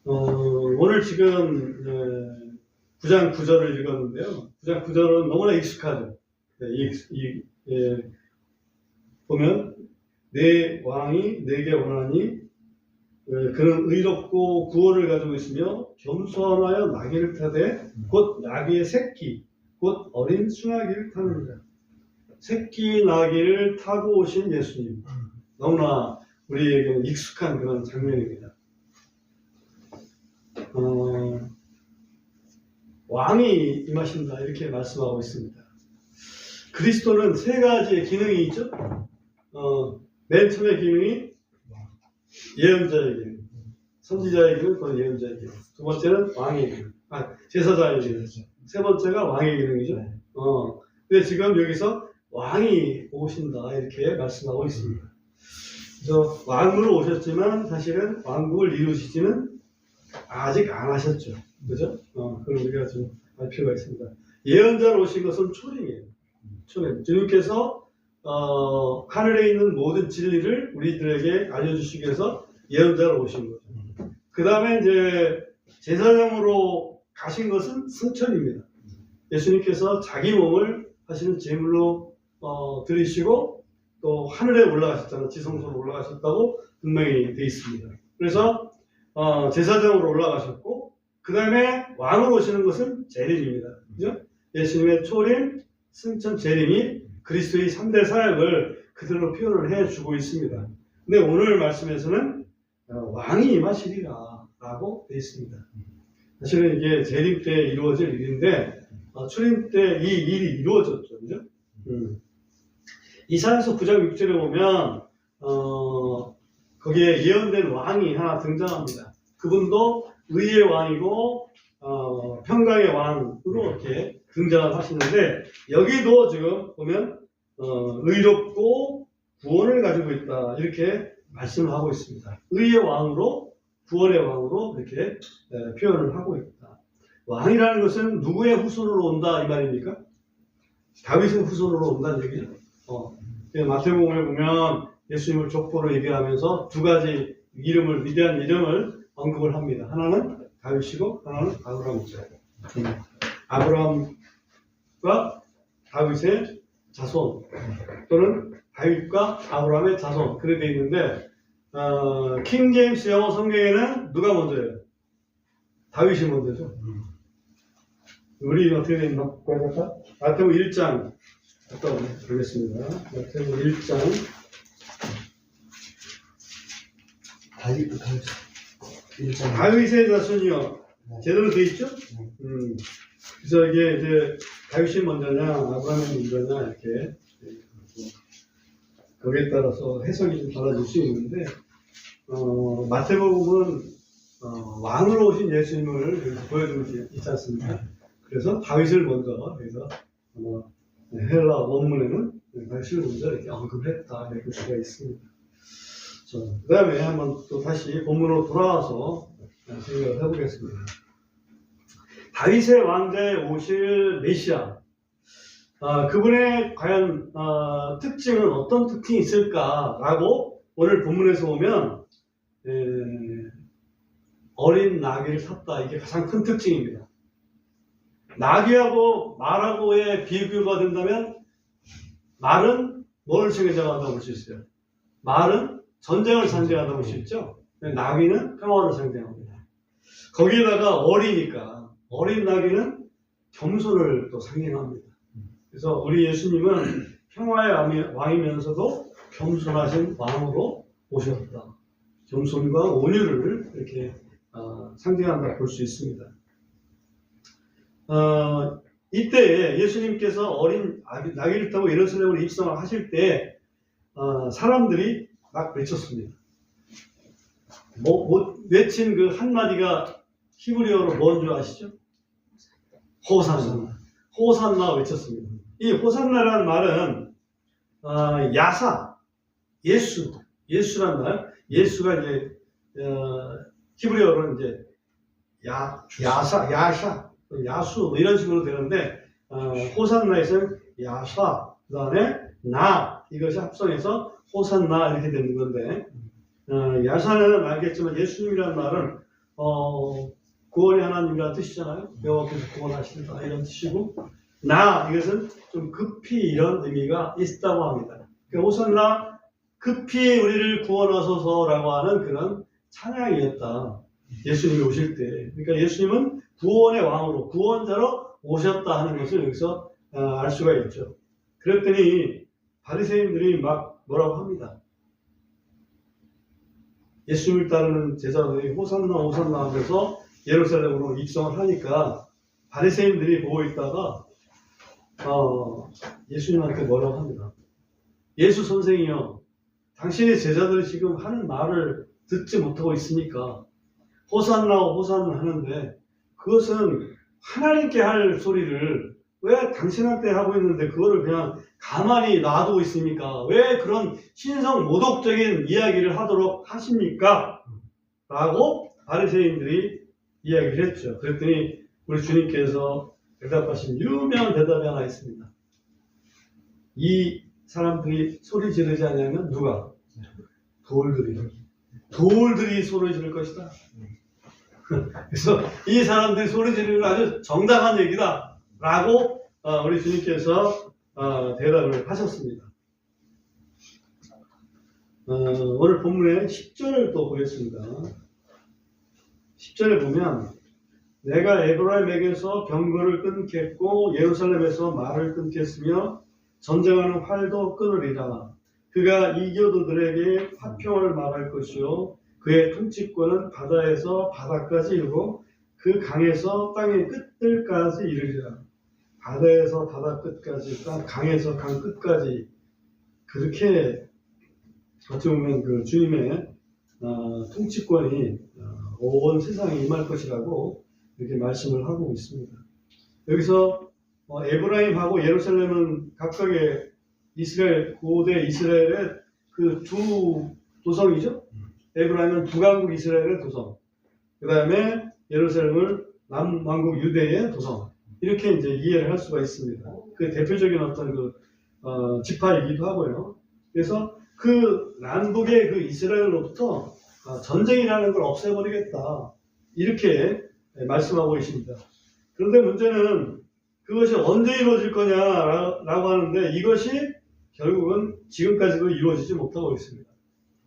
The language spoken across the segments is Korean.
오늘 지금 9장 9절을 읽었는데요. 9장 9절은 너무나 익숙하죠. 보면 내 왕이 내게 원하니 그는 의롭고 구원을 가지고 있으며 겸손하여 나귀를 타되 곧 나귀의 새끼 곧 어린 수나귀를 타느니라. 새끼 나귀를 타고 오신 예수님, 너무나 우리에게는 익숙한 그런 장면입니다. 왕이 임하신다 이렇게 말씀하고 있습니다. 그리스도는 세 가지의 기능이 있죠. 맨 처음의 기능이 예언자의 기능, 선지자의 기능, 또는 예언자의 기능. 두 번째는 왕의 기능, 제사자의 기능. 세 번째가 왕의 기능이죠. 근데 지금 여기서 왕이 오신다 이렇게 말씀하고 있습니다. 그래서 왕으로 오셨지만 사실은 왕국을 이루시지는 아직 안 하셨죠. 그죠? 그걸 우리가 좀 알 필요가 있습니다. 예언자로 오신 것은 초림이에요. 초림. 주님께서 하늘에 있는 모든 진리를 우리들에게 알려주시기 위해서 예언자로 오신 거죠. 그 다음에 이제 제사장으로 가신 것은 승천입니다. 예수님께서 자기 몸을 하시는 제물로 드리시고 또 하늘에 올라가셨잖아요. 지성소로 올라가셨다고 분명히 되어 있습니다. 그래서 제사장으로 올라가셨고 그 다음에 왕으로 오시는 것은 재림입니다. 그죠? 예수님의 초림, 승천, 재림이 그리스도의 3대 사역을 그대로 표현을 해주고 있습니다. 근데 오늘 말씀에서는 왕이 임하시리라 라고 되어 있습니다. 사실은 이게 재림 때 이루어질 일인데 초림 때 이 일이 이루어졌죠. 그죠? 이사야서 9장 6절에 보면 거기에 예언된 왕이 하나 등장합니다. 그분도 의의 왕이고 평강의 왕으로 이렇게 등장을 하시는데 여기도 지금 보면 의롭고 구원을 가지고 있다 이렇게 말씀을 하고 있습니다. 의의 왕으로 구원의 왕으로 이렇게 표현을 하고 있다. 왕이라는 것은 누구의 후손으로 온다 이 말입니까? 다윗의 후손으로 온다는 얘기죠. 마태복음에 보면 예수님을 족보로 얘기하면서 두 가지 이름을, 위대한 이름을 언급을 합니다. 하나는 다윗이고 하나는 아브라함이죠. 아브라함과 다윗의 자손 또는 다윗과 아브라함의 자손 그렇게 되어 있는데 킹 제임스 영어 성경에는 누가 먼저예요? 다윗이 먼저죠. 우리 어떻게 되어 있나? 마태복음 1장 갔다 오겠습니다. 마태복음 1장 다윗의 자손이요. 제대로 되어 있죠? 그래서 이게 이제 다윗이 먼저냐, 아브라함이 먼저냐, 이렇게. 거기에 따라서 해석이 좀 달라질 수 있는데, 마태복음은, 왕으로 오신 예수님을 보여주고 있지 않습니까? 그래서 다윗을 먼저, 그래서, 헬라 원문에는 다윗을 먼저 이렇게 언급했다, 이렇게 볼 수가 있습니다. 그 다음에 한번 또 다시 본문으로 돌아와서 생각을 해보겠습니다. 다윗의 왕자에 오실 메시아, 그분의 과연 특징은 어떤 특징이 있을까라고 오늘 본문에서 보면 어린 나귀를 탔다. 이게 가장 큰 특징입니다. 나귀하고 말하고의 비교가 된다면 말은 뭘 상징한다고 볼 수 있어요? 말은 전쟁을 상징한다고 볼 수 있죠. 나귀는 평화를 상징합니다. 거기에다가 어리니까 어린 나귀는 겸손을 또 상징합니다. 그래서 우리 예수님은 평화의 왕이면서도 겸손하신 왕으로 오셨다. 겸손과 온유를 이렇게 상징한다 볼 수 있습니다. 이때 예수님께서 어린 나귀를 타고 예루살렘으로 입성을 하실 때 사람들이 막 외쳤습니다. 외친 그 한마디가 히브리어로 뭔 줄 아시죠? 호산나. 호산나 외쳤습니다. 이 호산나라는 말은 야사, 예수란 말, 예수가 이제 히브리어로는 이제 야사, 야수 뭐 이런 식으로 되는데 호산나에서는 야사, 그 다음에 나 이것이 합성해서 호산나 이렇게 되는 건데 야사는 알겠지만 예수님이라는 말은 구원이 하나님이라는 뜻이잖아요. 여호와께서 구원하신다 이런 뜻이고, 나 이것은 좀 급히 이런 의미가 있다고 합니다. 그러니까 호산나 급히 우리를 구원하소서라고 하는 그런 찬양이었다. 예수님이 오실 때. 그러니까 예수님은 구원의 왕으로, 구원자로 오셨다 하는 것을 여기서 알 수가 있죠. 그랬더니 바리새인들이 막 뭐라고 합니다. 예수님을 따르는 제자들이 호산나 호산나 하면서 예루살렘으로 입성을 하니까 바리새인들이 보고 있다가 예수님한테 뭐라고 합니다. 예수 선생이요, 당신의 제자들이 지금 하는 말을 듣지 못하고 있으니까 호산나 호산나 하는데 그것은 하나님께 할 소리를 왜 당신한테 하고 있는데 그거를 그냥 가만히 놔두고 있습니까? 왜 그런 신성 모독적인 이야기를 하도록 하십니까? 라고 바리새인들이 이야기를 했죠. 그랬더니 우리 주님께서 대답하신 유명한 대답이 하나 있습니다. 이 사람들이 소리 지르지 않으면 누가? 돌들이 소리 지를 것이다. 그래서 이 사람들이 소리 지르는 건 아주 정당한 얘기다 라고 우리 주님께서 대답을 하셨습니다. 오늘 본문의 10절을 또 보겠습니다. 10절에 보면 내가 에브라임에게서 병거를 끊겠고 예루살렘에서 말을 끊겠으며 전쟁하는 활도 끊으리라. 그가 이교도들에게 화평을 말할 것이요 그의 통치권은 바다에서 바다까지 이르고 그 강에서 땅의 끝들까지 이르리라. 바다에서 바다 끝까지, 강에서 강 끝까지, 그렇게 어떻게 보면 그 주님의 통치권이 온 세상에 임할 것이라고 이렇게 말씀을 하고 있습니다. 여기서 에브라임하고 예루살렘은 각각의 이스라엘, 고대 이스라엘의 그 두 도성이죠. 에브라임은 북왕국 이스라엘의 도성, 그 다음에 예루살렘을 남왕국 유대의 도성, 이렇게 이제 이해를 할 수가 있습니다. 그 대표적인 어떤 그 지파이기도 하고요. 그래서 그 남북의 그 이스라엘로부터 전쟁이라는 걸 없애버리겠다, 이렇게 말씀하고 있습니다. 그런데 문제는 그것이 언제 이루어질 거냐라고 하는데 이것이 결국은 지금까지도 이루어지지 못하고 있습니다.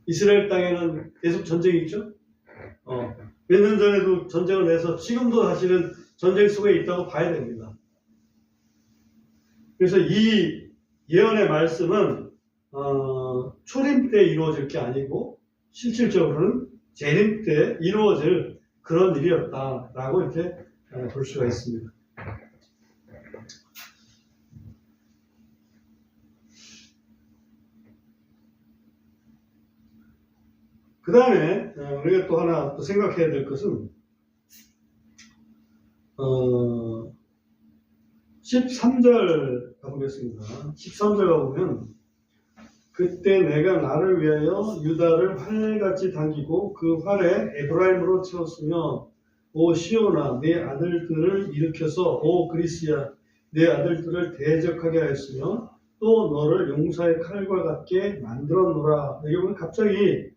이스라엘 땅에는 계속 전쟁이 있죠. 몇 년 전에도 전쟁을 내서 지금도 사실은 전쟁 속에 있다고 봐야 됩니다. 그래서 이 예언의 말씀은 초림 때 이루어질 게 아니고 실질적으로는 재림 때 이루어질 그런 일이었다라고 이렇게 볼 수가 있습니다. 그 다음에 우리가 또 하나 또 생각해야 될 것은 13절 가보겠습니다. 13절 가보면 그때 내가 나를 위하여 유다를 활같이 당기고 그 활에 에브라임으로 채웠으며 오 시온아 내 아들들을 일으켜서 오 그리스야 내 아들들을 대적하게 하였으며 또 너를 용사의 칼과 같게 만들었노라. 여기 보면 갑자기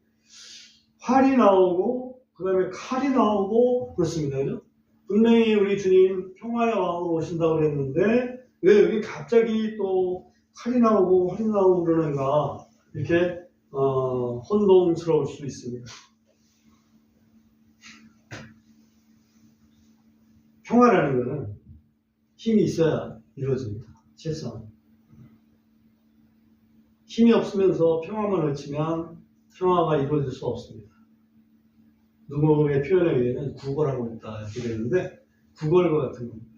활이 나오고 그 다음에 칼이 나오고 그렇습니다. 그죠? 분명히 우리 주님 평화의 왕으로 오신다고 그랬는데 왜 여기 갑자기 또 칼이 나오고 활이 나오고 그러는가, 이렇게 혼동스러울 수 있습니다. 평화라는 것은 힘이 있어야 이루어집니다. 실상 힘이 없으면서 평화만 외치면 평화가 이루어질 수 없습니다. 누구의 표현에 의해는 구걸하고 있다 이렇게 되는데 구걸과 같은 겁니다.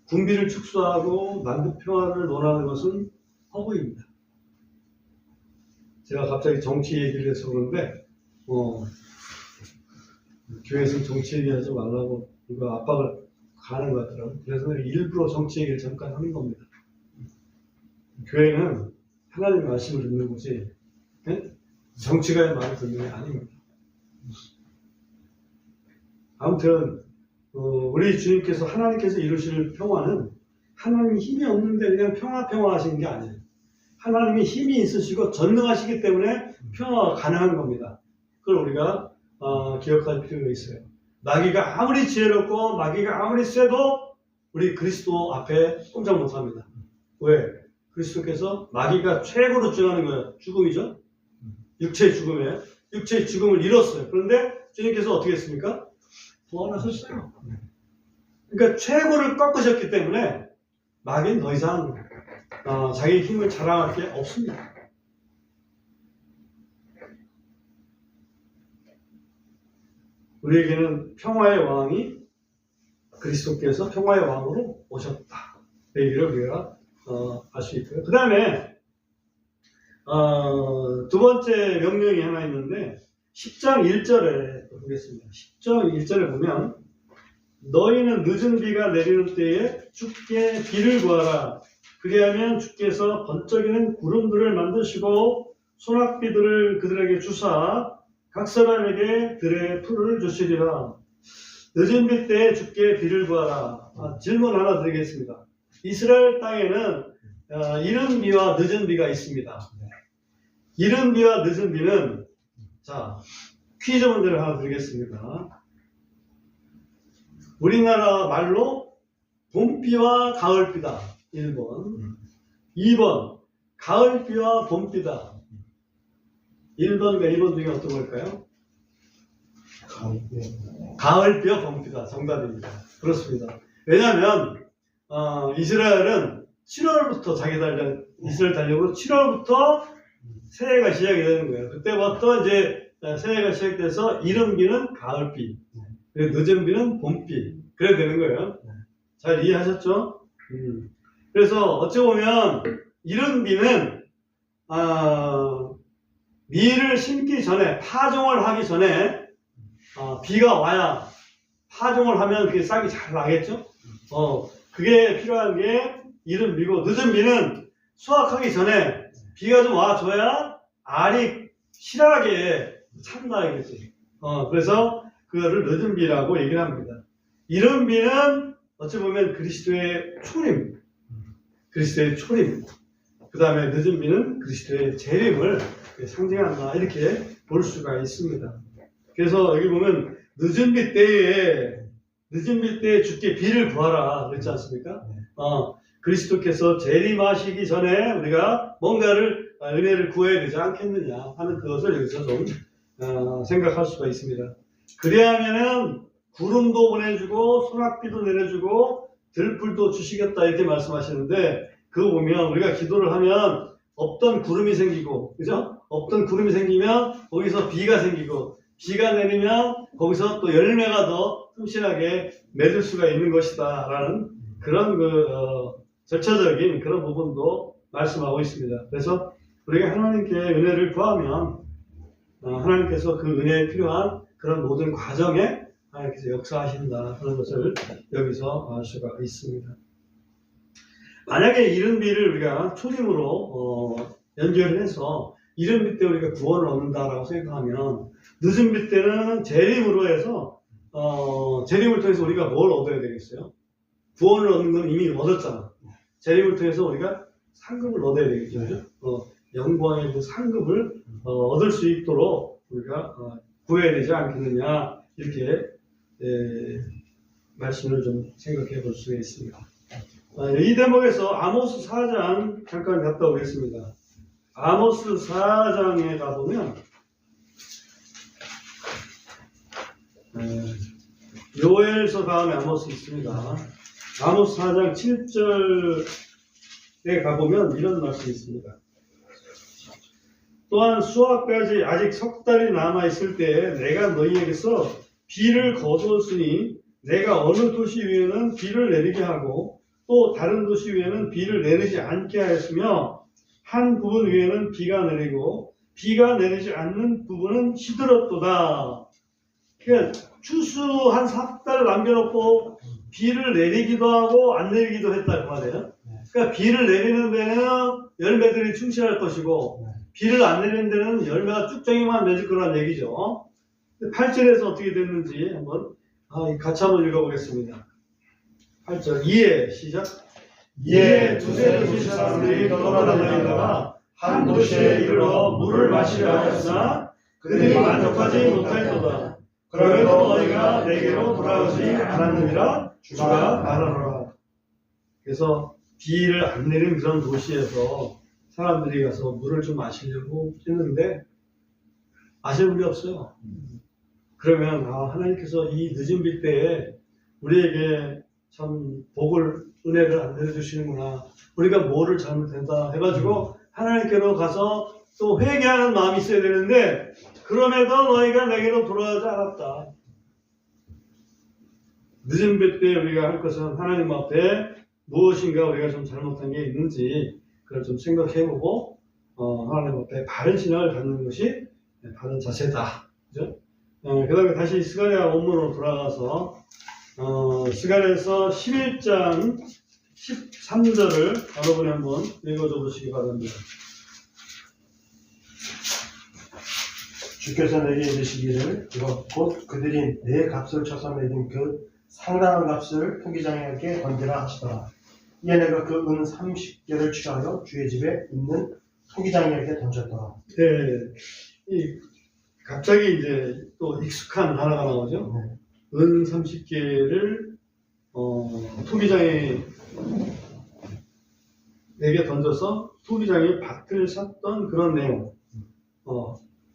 군비를 축소하고 남북 평화를 논하는 것은 허구입니다. 제가 갑자기 정치 얘기를 해서 그런데 교회에서 정치 얘기하지 말라고 누가 압박을 가는 것 같더라고요. 그래서 일부러 정치 얘기를 잠깐 하는 겁니다. 교회는 하나님 말씀을 듣는 곳이 정치가의 말을 듣는 게 아닙니다. 아무튼 우리 주님께서 하나님께서 이루실 평화는 하나님이 힘이 없는데 그냥 평화 하시는 게 아니에요. 하나님이 힘이 있으시고 전능하시기 때문에 평화가 가능한 겁니다. 그걸 우리가 기억할 필요가 있어요. 마귀가 아무리 지혜롭고 마귀가 아무리 세도 우리 그리스도 앞에 꼼짝 못합니다. 왜? 그리스도께서 마귀가 최고로 주장하는 거예요. 죽음이죠. 육체의 죽음이에요. 육체의 죽음을 이뤘어요. 그런데 주님께서 어떻게 했습니까? 부활하셨어요. 그러니까 최고를 꺾으셨기 때문에 마귀는 더 이상 자기 힘을 자랑할 게 없습니다. 우리에게는 평화의 왕이 그리스도께서 평화의 왕으로 오셨다. 이 얘기를 우리가 알 수 있고요. 그 다음에 두 번째 명령이 하나 있는데 10장 1절에 보겠습니다. 10장 1절에 보면 너희는 늦은 비가 내리는 때에 주께 비를 구하라. 그리하면 주께서 번쩍이는 구름들을 만드시고 소낙비들을 그들에게 주사 각 사람에게 들의 풀을 주시리라. 늦은 비 때에 주께 비를 구하라. 질문 하나 드리겠습니다. 이스라엘 땅에는 이른 비와 늦은 비가 있습니다. 이른 비와 늦은 비는 자 퀴즈 문제를 하나 드리겠습니다. 우리나라 말로 봄비와 가을비다. 1번. 2번 가을비와 봄비다. 1번과 2번 중에 어떤 걸까요? 가을비와 봄비다. 정답입니다. 그렇습니다. 왜냐하면 이스라엘은 7월부터 이스라엘 달력으로 7월부터 새해가 시작이 되는 거예요. 그때부터 이제 새해가 시작돼서 이른 비는 가을비, 그리고 늦은 비는 봄비, 그래야 되는 거예요. 잘 이해하셨죠? 그래서 어찌 보면 이른 비는 밀을 심기 전에, 파종을 하기 전에 비가 와야 파종을 하면 그게 싹이 잘 나겠죠? 그게 필요한 게 이른 비고, 늦은 비는 수확하기 전에 비가 좀 와줘야 알이 실하게 찬다겠지. 그래서 그거를 늦은 비라고 얘기를 합니다. 이른 비는 어찌 보면 그리스도의 초림, 그 다음에 늦은 비는 그리스도의 재림을 상징한다, 이렇게 볼 수가 있습니다. 그래서 여기 보면 늦은 비 때에 주께 비를 구하라 그랬지 않습니까? 그리스도께서 재림하시기 전에 우리가 뭔가를 은혜를 구해야 되지 않겠느냐 하는 그것을 여기서 좀 생각할 수가 있습니다. 그래야면은 구름도 보내주고 소낙비도 내려주고 들풀도 주시겠다 이렇게 말씀하시는데, 그거 보면 우리가 기도를 하면 없던 구름이 생기고, 그죠? 없던 구름이 생기면 거기서 비가 생기고, 비가 내리면 거기서 또 열매가 더 튼실하게 맺을 수가 있는 것이다 라는 그런 절차적인 그런 부분도 말씀하고 있습니다. 그래서 우리가 하나님께 은혜를 구하면 하나님께서 그 은혜에 필요한 그런 모든 과정에 하나님께서 역사하신다, 그런 것을 여기서 알 수가 있습니다. 만약에 이른 비를 우리가 초림으로 연결을 해서 이른 비 때 우리가 구원을 얻는다라고 생각하면, 늦은 비 때는 재림으로 해서 재림을 통해서 우리가 뭘 얻어야 되겠어요? 구원을 얻는 건 이미 얻었잖아. 재림을 통해서 우리가 상급을 얻어야 되겠죠. 영광의 그 상급을 얻을 수 있도록 우리가 구해야 되지 않겠느냐, 이렇게 말씀을 좀 생각해 볼 수 있습니다. 이 대목에서 아모스 4장 잠깐 갔다 오겠습니다. 아모스 4장에 가보면 요엘서 다음에 아모스 있습니다. 아모스 4장 7절에 가보면 이런 말씀이 있습니다. 또한 수학까지 아직 석 달이 남아있을 때에 내가 너희에게서 비를 거두었으니 내가 어느 도시 위에는 비를 내리게 하고 또 다른 도시 위에는 비를 내리지 않게 하였으며, 한 부분 위에는 비가 내리고 비가 내리지 않는 부분은 시들었도다. 그러니까 추수 한 4달 남겨놓고 비를 내리기도 하고 안 내리기도 했다 그 말이에요. 그러니까 비를 내리는 데는 열매들이 충실할 것이고, 비를 안 내리는 데는 열매가 쭉정이만 맺을 거란 얘기죠. 8절에서 어떻게 됐는지 한번 같이 한번 읽어보겠습니다. 8절. 이에 시작. 이에 두세 도시 사람들이 떠나다니다가 한 도시에 이르러 물을 마시려 하였으나 그들이 만족하지 못하였도다. 그러므로 너희가 내게로 돌아오지 않았느니라 주가 말하노라. 그래서 비를 안 내린 그런 도시에서 사람들이 가서 물을 좀 마시려고 했는데 마실 물이 없어요. 그러면 하나님께서 이 늦은 비 때에 우리에게 참 복을 은혜를 안 내려주시는구나. 우리가 뭐를 잘못했다 해가지고 하나님께로 가서 또 회개하는 마음이 있어야 되는데 그럼에도 너희가 내게로 돌아오지 않았다. 늦은 비 때 우리가 할 것은 하나님 앞에 무엇인가 우리가 좀 잘못한 게 있는지 그걸 좀 생각해보고 하나님 앞에 바른 신앙을 갖는 것이 바른 자세다. 그죠? 그 다음에 다시 스가랴 원문으로 돌아가서 스가랴에서 11장 13절을 여러분이 한번 읽어줘 보시기 바랍니다. 주께서 내게 이르시기를 곧 그들이 내 값을 쳐서 매긴 그 상당한 값을 토기장에게 던지라 하시더라. 이에 내가 그 은 30개를 취하여 주의 집에 있는 토기장에게 던졌더라. 네, 갑자기 이제 또 익숙한 단어가 나오죠. 은 30개를 토기장에 내게 던져서 토기장에 밭을 샀던 그런 내용.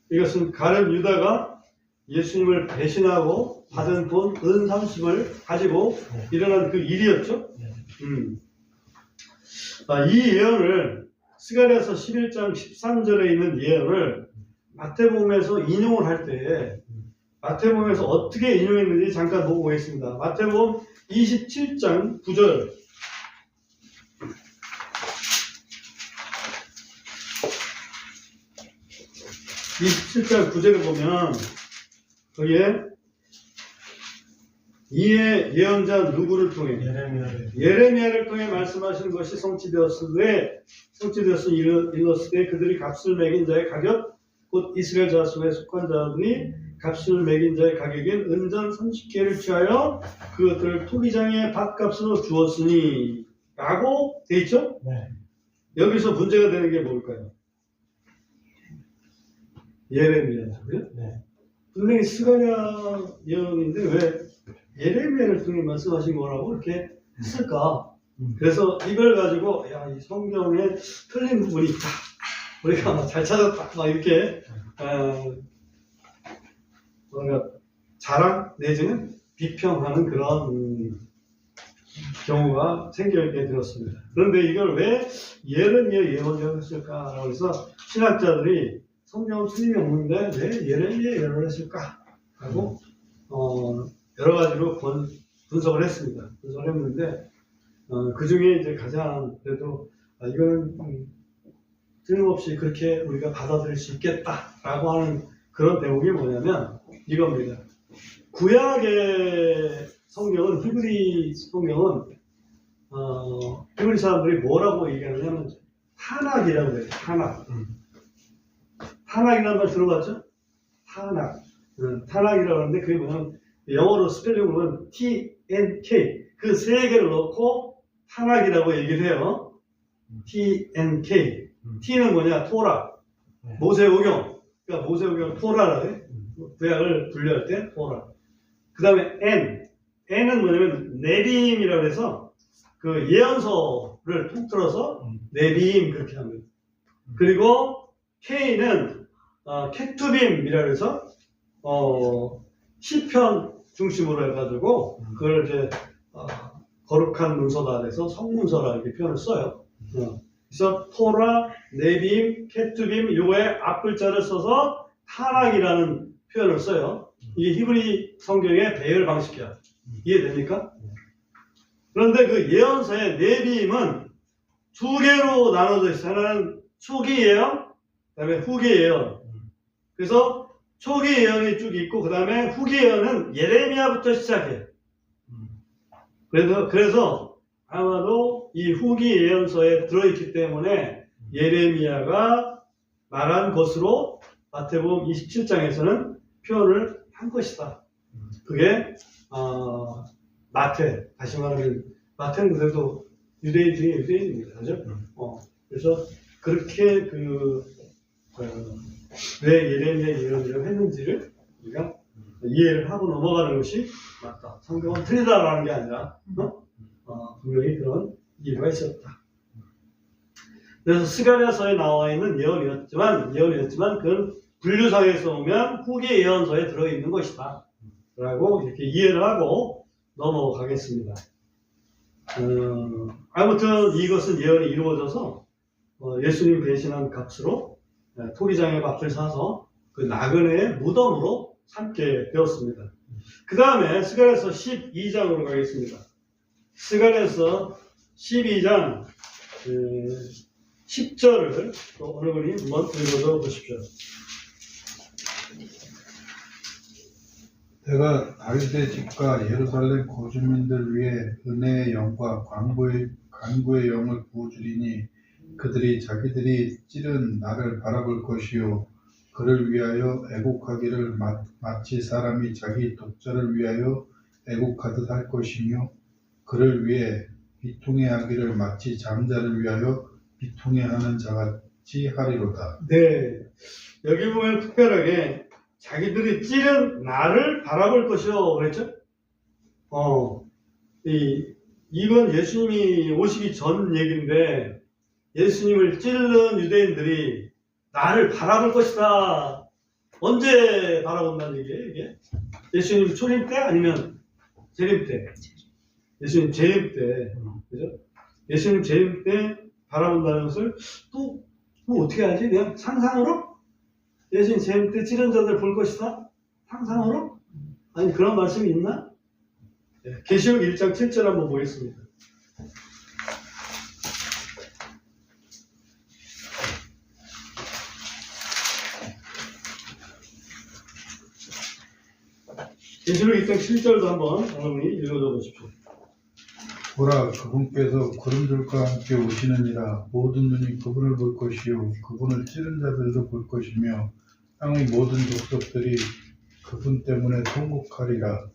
이것은 가룟 유다가 예수님을 배신하고 받은 돈 은 30을 가지고 일어난 그 일이었죠. 이 예언을 스가랴서 11장 13절에 있는 예언을 마태복음에서 인용을 할 때 마태복음에서 어떻게 인용했는지 잠깐 보고 오겠습니다. 마태복음 27장 9절. 27장 9절을 보면 거기에 이에 예언자 누구를 통해 예레미야를 통해 말씀하신 것이 성취되었으되 일렀으되 그들이 값을 매긴 자의 가격 곧 이스라엘 자손에 속한 자들이 값을 매긴 자의 가격인 은전 30개를 취하여 그것들을 토기장의 밭값으로 주었으니 라고 돼 있죠? 네. 여기서 문제가 되는 게 뭘까요? 예레미야죠. 네. 분명히 스가랴 예언인데 왜 예레미야를 통해 말씀하신 거라고 이렇게 했을까? 그래서 이걸 가지고 이 성경에 틀린 부분이 있다. 우리가 잘 찾았다. 막 이렇게 뭔가 자랑 내지는 비평하는 그런 경우가 생겨있게 되었습니다. 그런데 이걸 왜 예레미야 예언을 했을까라고 해서 신학자들이 성경은 틀림이 없는데 왜 예레미야 예언을 했을까? 하고 여러 가지로 분석을 했습니다. 분석을 했는데 그 중에 이제 가장 그래도 이거는 틀림없이 그렇게 우리가 받아들일 수 있겠다라고 하는 그런 대목이 뭐냐면 이겁니다. 구약의 성경은 히브리 성경은 히브리 사람들이 뭐라고 얘기하냐면 타낙이라고 해요. 타낙. 타낙이라는 말 들어봤죠? 타낙. 타낙이라고 하는데 그게 뭐냐면 영어로 스펠링은 TNK 그 세 개를 넣고 타낙이라고 얘기를 해요. TNK. T는 뭐냐? 토라. 모세오경. 그러니까 모세오경 토라라고 해. 구약을 분류할 때 토라. 그 다음에 N은 뭐냐면 네빔이라고 해서 그 예언서를 통틀어서 네빔 그렇게 합니다. 그리고 K는 케투빔이라고 해서 시편 중심으로 해가지고 그걸 이제 거룩한 문서다 해서 성문서라 이렇게 표현을 써요. 그래서 토라, 네빔, 케투빔 요거에 앞글자를 써서 타락이라는 표현을 써요. 이게 히브리 성경의 배열 방식이야. 이해됩니까? 그런데 그 예언서의 네빔은 두 개로 나눠져 있어요. 하나는 초기 예언, 그 다음에 후기 예언. 그래서 초기 예언이 쭉 있고 그 다음에 후기 예언은 예레미야부터 시작해요. 그래서 아마도 이 후기 예언서에 들어있기 때문에 예레미야가 말한 것으로 마태복음 27장에서는 표현을 한 것이다. 그게 마태, 다시 말하면 마태는 그래도 유대인 중에 유대인입니다. 그죠? 그래서 그렇게 왜 예레미야 예언이라고 했는지를 우리가 이해를 하고 넘어가는 것이 맞다. 성경은 틀리다라는 게 아니라 분명히 그런 이유가 있었다. 그래서 스가랴서에 나와 있는 예언이었지만 그건 분류상에서 보면 후기 예언서에 들어있는 것이다. 라고 이렇게 이해를 하고 넘어가겠습니다. 아무튼 이것은 예언이 이루어져서 예수님 대신한 값으로 토기장의 값을 사서 그 나그네의 무덤으로 삼게 되었습니다. 그 다음에 스가랴서 12장으로 가겠습니다. 스가랴서 12장 10절을 또 어느 분이 한번 읽어줘 보십시오. 내가 다윗의 집과 예루살렘 거주민들 위해 은혜의 영과 간구의 영을 부어주리니 그들이 자기들이 찌른 나를 바라볼 것이요 그를 위하여 애곡하기를 마치 사람이 자기 독자를 위하여 애곡하듯 할 것이며 그를 위해 비통해하기를 마치 장자를 위하여 비통해하는 자같이 하리로다. 네, 여기 보면 특별하게 자기들이 찌른 나를 바라볼 것이요 그랬죠? 이건 예수님이 오시기 전 얘기인데 예수님을 찌른 유대인들이 나를 바라볼 것이다. 언제 바라본다는 얘기예요, 이게? 예수님 초림 때 아니면 재림 때? 예수님 재림 때, 그죠? 예수님 재림 때 바라본다는 것을 또 어떻게 하지? 그냥 상상으로? 예수님 재림 때 찌른 자들 볼 것이다? 상상으로? 아니, 그런 말씀이 있나? 계시록 1장 7절 한번 보겠습니다. 계시록 1장 7절도 한번 여러분이 읽어줘 보십시오. 보라 그분께서 구름들과 함께 오시느니라. 모든 눈이 그분을 볼 것이요 그분을 찌른 자들도 볼 것이며 땅의 모든 족속들이 그분 때문에 통곡하리라.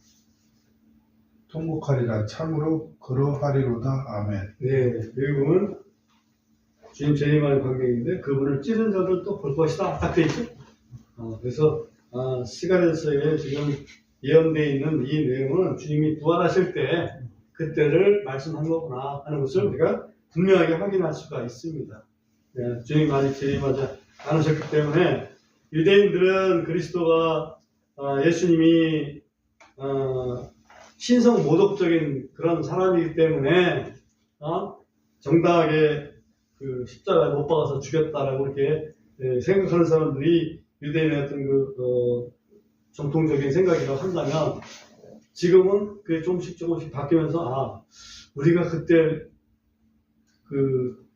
참으로 그러하리로다. 아멘. 네, 여기 보면 주님 재림하는 관객인데 그분을 찌른 자들도 볼 것이다. 딱 돼 있죠? 그래서 스가랴서에 지금 예언되어 있는 이 내용은 주님이 부활하실 때 그때를 말씀한 거구나 하는 것을 우리가 분명하게 확인할 수가 있습니다. 네, 주님이 아직 재림하지 않으셨기 때문에 유대인들은 그리스도가 예수님이 신성 모독적인 그런 사람이기 때문에 정당하게 그 십자가에 못 박아서 죽였다라고 이렇게 생각하는 사람들이 유대인의 어떤 정통적인 생각이라고 한다면 지금은 그게 조금씩 바뀌면서 우리가 그때 그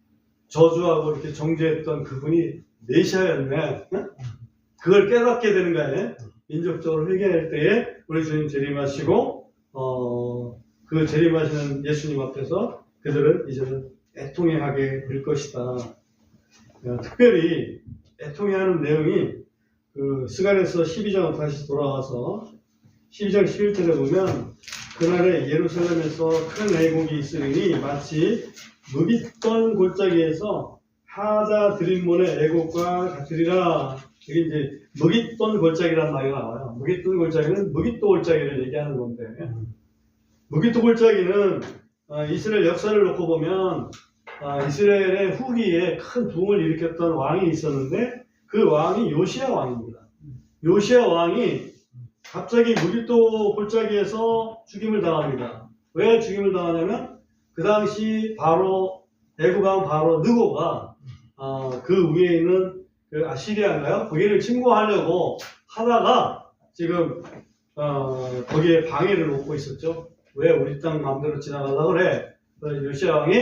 저주하고 이렇게 정죄했던 그분이 메시아였네. 그걸 깨닫게 되는 거 아니에요? 민족적으로 회개할 때에 우리 주님 재림하시고 그 재림하시는 예수님 앞에서 그들은 이제는 애통해하게 될 것이다. 특별히 애통해하는 내용이 그 스가랴서 12장 다시 돌아와서 12장 11절에 보면 그날에 예루살렘에서 큰 애곡이 있으리니 마치 무깃던 골짜기에서 하자 드림몬의 애곡과 같으리라. 여기 이제 무깃돈 골짜기라는 말이 나와요. 무깃돈 골짜기는 무깃도 골짜기를 얘기하는 건데 무깃도 골짜기는 이스라엘 역사를 놓고 보면 이스라엘의 후기에 큰 부흥을 일으켰던 왕이 있었는데 그 왕이 요시야 왕입니다. 요시야 왕이 갑자기 무깃도 골짜기에서 죽임을 당합니다. 왜 죽임을 당하냐면 그 당시 바로 애국왕 바로 느고가 그 위에 있는 그 아시리아인가요? 거기를 침공하려고 하다가 지금 거기에 방해를 놓고 있었죠. 왜 우리 땅 마음대로 지나가려고 그래? 요시야 왕이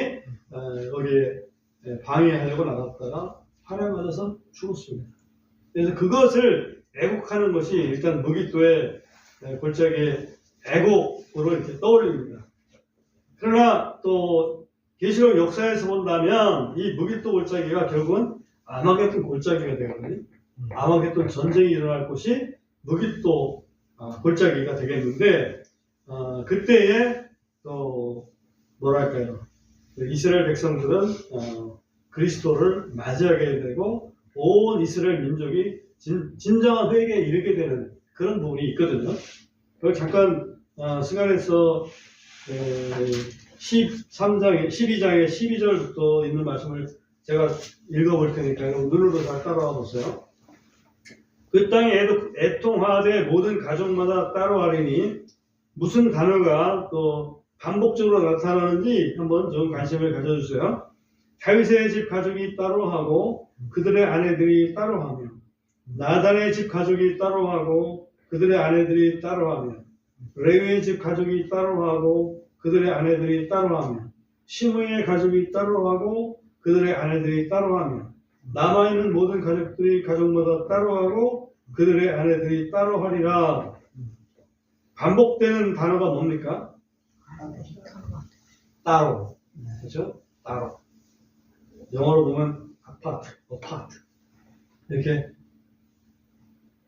거기에 방해하려고 나갔다가 활에 맞아서 죽었습니다. 그래서 그것을 애국하는 것이 일단 무깃도의 골짜기의 애국으로 이렇게 떠올립니다. 그러나 또 계시록 역사에서 본다면 이 무깃도 골짜기가 결국은 아마겟돈 골짜기가 되거든요. 아마겟돈 전쟁이 일어날 곳이 무깃도 골짜기가 되겠는데 그때에 또 뭐랄까요? 이스라엘 백성들은 그리스도를 맞이하게 되고 온 이스라엘 민족이 진정한 회개에 이르게 되는 그런 부분이 있거든요. 그걸 잠깐 스가랴서 12장에 12절부터 있는 말씀을 제가 읽어볼 테니까 눈으로 잘 따라와 보세요. 그 땅에 애통하되 모든 가족마다 따로하리니 무슨 단어가 또 반복적으로 나타나는지 한번 좀 관심을 가져주세요. 다윗의 집 가족이 따로하고 그들의 아내들이 따로하며 나단의 집 가족이 따로하고 그들의 아내들이 따로하며 레위의 집 가족이 따로하고 그들의 아내들이 따로하며 시므의 가족이 따로하고 그들의 아내들이 따로하며 남아있는 모든 가족들이 가족마다 따로하고 그들의 아내들이 따로하리라. 반복되는 단어가 뭡니까? 따로. 그렇죠? 따로. 영어로 보면 apart. 이렇게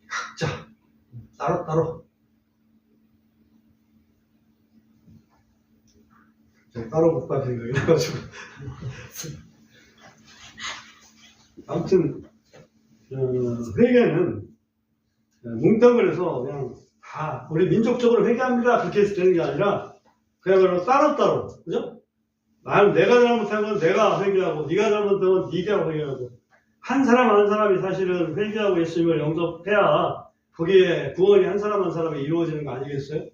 각자 따로. 따로 못 가진 거예요. 그래가지고 아무튼 회개는 뭉텅그려서 그냥 다 우리 민족적으로 회개합니다 그렇게 해서 되는 게 아니라 그야말로 따로따로, 그죠? 내가 잘못한 건 내가 회개하고 네가 잘못한 건 네가 회개하고 한 사람이 사실은 회개하고 예수님을 영접해야 거기에 구원이 한 사람 한 사람이 이루어지는 거 아니겠어요?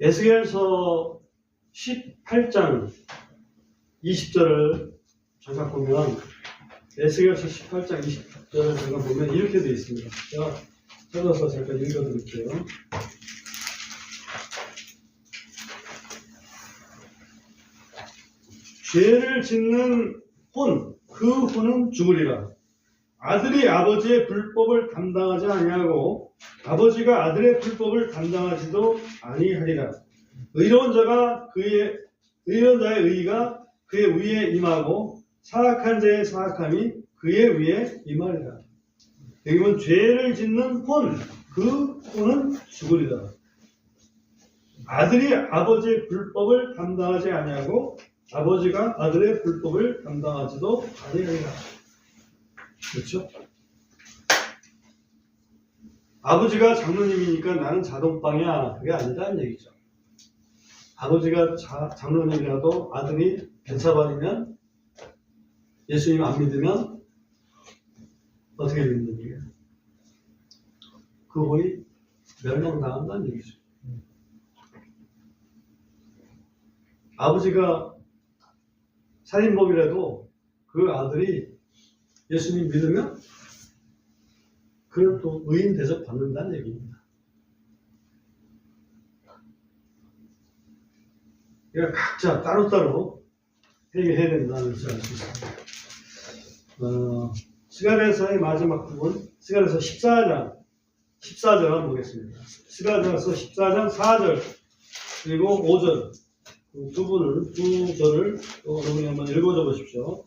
에스겔서 18장 20절을 잠깐 보면 에스겔서 18장 20절을 잠깐 보면 이렇게 되어 있습니다. 제가 찾아서 잠깐 읽어드릴게요. 죄를 짓는 혼, 그 혼은 죽으리라. 아들이 아버지의 불법을 담당하지 아니하고 아버지가 아들의 불법을 담당하지도 아니하리라. 의로운 자의 의의가 그의 위에 임하고 사악한 자의 사악함이 그의 위에 임하리라. 여기 보면 죄를 짓는 혼, 그 혼은 죽으리라. 아들이 아버지의 불법을 담당하지 아니하고 아버지가 아들의 불법을 담당하지도 아니하리라. 그렇죠? 아버지가 장로님이니까 나는 자동빵이야. 그게 아니라는 얘기죠. 아버지가 장로님이라도 아들이 벤사반이면 예수님 안 믿으면 어떻게 되는 얘기예요? 그 호의 멸망당한다는 얘기죠. 아버지가 살인범이라도 그 아들이 예수님 믿으면 그는 또 의인 대접 받는다는 얘기입니다. 그러니까 각자 따로따로 회개해야 된다는 것을 알 수 있습니다. 스가랴서의 마지막 부분, 스가랴서 14절 한번 보겠습니다. 스가랴서 14장 4절 그리고 5절 두 절을 또 여러분이 한번 읽어줘 보십시오.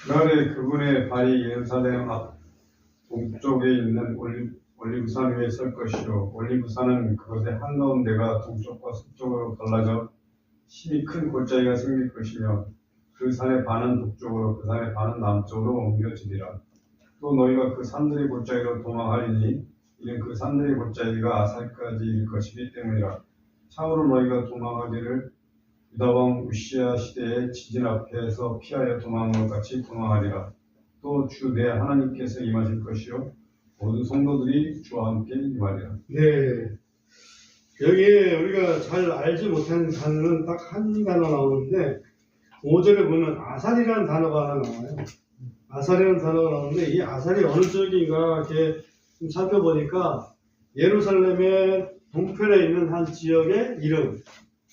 그날에 그분의 발이 예루살렘 앞 동쪽에 있는 올리브산 위에 설 것이요 올리브산은 그것의 한가운데가 동쪽과 서쪽으로 갈라져 심히 큰 골짜기가 생길 것이며 그 산의 반은 북쪽으로 그 산의 반은 남쪽으로 옮겨지리라. 또 너희가 그 산들의 골짜기로 도망하리니 이는 그 산들의 골짜기가 아살까지 이를 것이기 때문이라. 참으로 너희가 도망하기를 유다왕 우시야 시대의 지진 앞에서 피하여 도망한 것 같이 도망하리라. 또 주 내 하나님께서 임하실 것이요 모든 성도들이 주와 함께 임하리라. 네, 여기에 우리가 잘 알지 못하는 단어는 딱 한 단어 나오는데 5절에 보면 아살이라는 단어가 하나 나와요. 아살이라는 단어가 나오는데 이 아살이 어느 쪽인가 이렇게 좀 살펴보니까 예루살렘의 동편에 있는 한 지역의 이름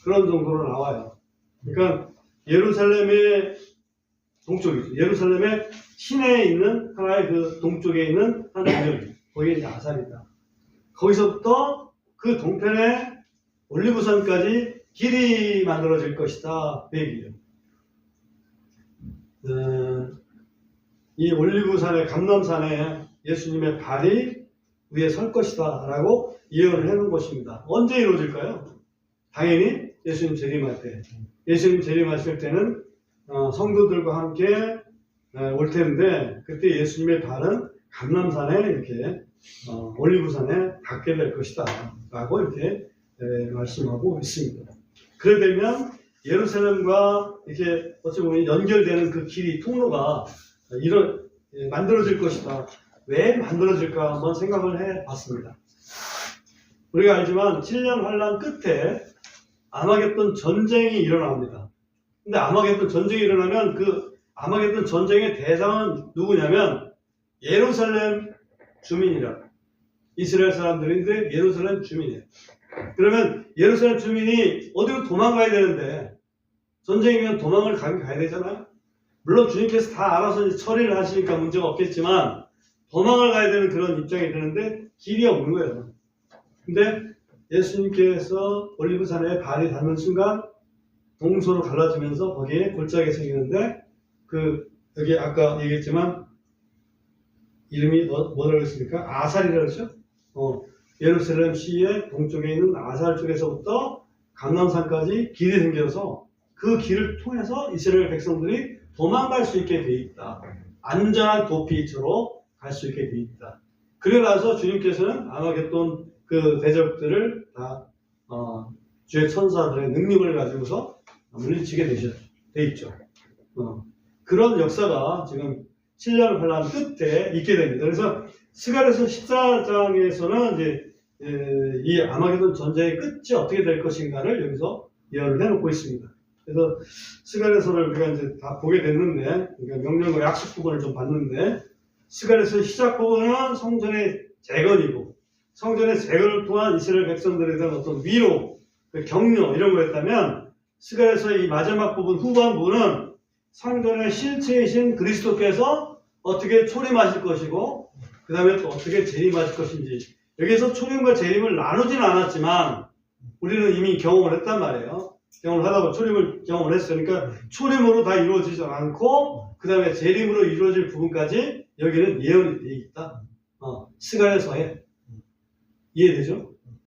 그런 정도로 나와요. 그러니까 예루살렘의 동쪽이죠. 예루살렘의 시내에 있는 하나의 그 동쪽에 있는 한 지역 거기에 이제 아살이다. 거기서부터 그 동편에 올리브산까지 길이 만들어질 것이다. 그 얘기예요. 이 올리브산의 감람산에 예수님의 발이 위에 설 것이다 라고 예언을 해놓은 것입니다. 언제 이루어질까요? 당연히 예수님 재림할 때. 예수님 재림하실 때는 성도들과 함께 올 텐데 그때 예수님의 발은 감람산에 이렇게 올리브산에 닿게 될 것이다 라고 이렇게 말씀하고 있습니다. 그래 되면 예루살렘과 이렇게 어찌 보면 연결되는 그 길이 통로가 만들어질 것이다. 왜 만들어질까 한번 생각을 해 봤습니다. 우리가 알지만 7년 환란 끝에 아마겟돈 전쟁이 일어납니다. 근데 아마겟돈 전쟁이 일어나면 그 아마겟돈 전쟁의 대상은 누구냐면 예루살렘 주민이라. 이스라엘 사람들인데 예루살렘 주민이에요. 그러면 예루살렘 주민이 어디로 도망가야 되는데 전쟁이면 도망을 가야 되잖아요. 물론 주님께서 다 알아서 이제 처리를 하시니까 문제가 없겠지만 도망을 가야 되는 그런 입장이 되는데 길이 없는 거예요. 근데 예수님께서 올리브산에 발이 닿는 순간 동서로 갈라지면서 거기에 골짜기가 생기는데 여기 아까 얘기했지만 이름이 뭐라고 했습니까? 아살이라고 했죠? 예루살렘 시의 동쪽에 있는 아살 쪽에서부터 감람산까지 길이 생겨서 그 길을 통해서 이스라엘 백성들이 도망갈 수 있게 돼 있다. 안전한 도피처로 갈 수 있게 돼 있다. 그래 나서 주님께서는 아마겟돈 그 대적들을 다 주의 천사들의 능력을 가지고서 물리치게 돼 있죠. 그런 역사가 지금 7년 환란 끝에 있게 됩니다. 그래서 스가랴서 14장에서는 이제 이 아마겟돈 전쟁의 끝이 어떻게 될 것인가를 여기서 예언을 해놓고 있습니다. 그래서 스가랴서를 우리가 이제 다 보게 됐는데, 그러니까 명령과 약속 부분을 좀 봤는데, 스가랴서 시작 부분은 성전의 재건이고, 성전의 재건을 통한 이스라엘 백성들에 대한 어떤 위로, 격려 이런 거였다면, 스가랴서의 이 마지막 부분, 후반부는 성전의 실체이신 그리스도께서 어떻게 초림하실 것이고, 그 다음에 또 어떻게 재림하실 것인지. 여기서 초림과 재림을 나누지는 않았지만, 우리는 이미 경험을 했단 말이에요. 경험을 하다 보면 초림을 경험을 했어요. 그러니까 초림으로 다 이루어지지 않고, 그 다음에 재림으로 이루어질 부분까지 여기는 예언이 되어 있다. 스가랴서에. 이해되죠?